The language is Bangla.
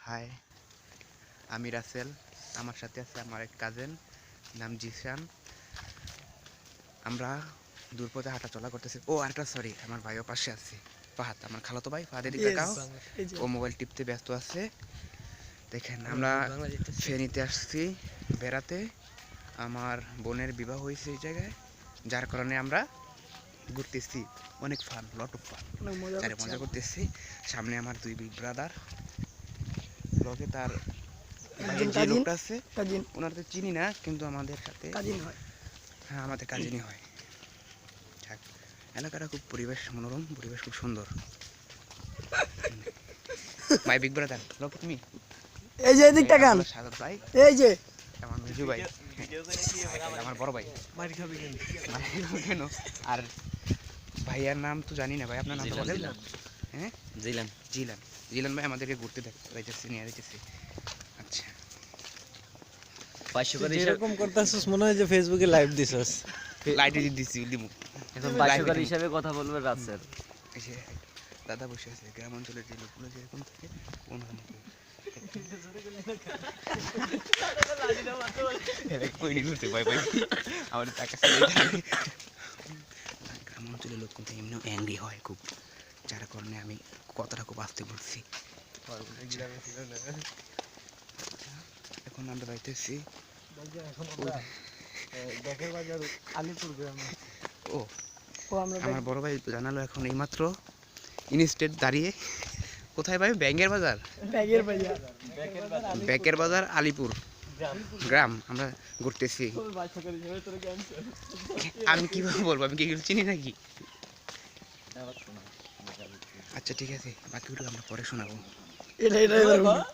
হাই, আমি রাসেল। আমার সাথে আছে আমার এক কাজিন নাম জিসান। আমরা দূরপথে হাঁটা চলা করতেছি। ও আরেকটা সরি, আমার ভাইও পাশে আছে, ফাহাদ, আমার খালাতো ভাই। ফাহাদের দিকে তাকাও, ও মোবাইল টিপতে ব্যস্ত আছে। দেখেন আমরা ফেনীতে আসছি বেড়াতে। আমার বোনের বিবাহ হয়েছে এই জায়গায়, যার কারণে আমরা ঘুরতেছি। অনেক ফান, লট অফ ফান, মজা করতেছি। সামনে আমার দুই বিগ ব্রাদার, ব্লগে তার যে লোকটা আছে ওনার তো চিনি না, কিন্তু আমাদের সাথে হ্যাঁ আমাদের কাজিনই হয়। যাক, এলাকাটা খুব পরিবেশ মনোরম, পরিবেশ খুব সুন্দর। মাই বিগ ব্রাদার লোক তুমি এই যে এদিকটা গান সাদত ভাই, এই যে আমার মেজু ভাই, আমার বড় ভাই। কেন? আর ভাইয়ার নাম তো জানি না ভাই, আপনার নামটা বলেন না। হ্যাঁ, জিলান। জিলান জিলান ভাই আমাদেরকে ঘুরতে দেখতে নিয়ে যাইতেছে। আচ্ছা, এরকম করতেছিস মনে হয় যে ফেসবুকে লাইভ দিছস। লাইটে দিছি দিমু এখন বাসুকার হিসাবে কথা বলবে রাসেল। এই যে দাদা বসে আছে, গ্রাম অঞ্চলের যে লোকগুলো যেরকম থাকে ওনার মতো। গ্রাম অঞ্চলের লোক কিন্তু এমনি অ্যাংরি হয় খুব, যার কারণে আমি কথাটা খুব আসতে বলছি। এখন আমরা যাইতেছি ও আমার বড় ভাই জানালো এখন এইমাত্র ইনস্টেট দাঁড়িয়ে। কোথায় ভাই? ব্যাঙ্গের বাজার, ব্যাকের বাজার, আলিপুর গ্রাম আমরা ঘুরতেছি। আমি কিভাবে বলবো, আমি কি এগুলো চিনি নাকি? আচ্ছা ঠিক আছে, বাকিগুলো আমরা পরে শোনাবো।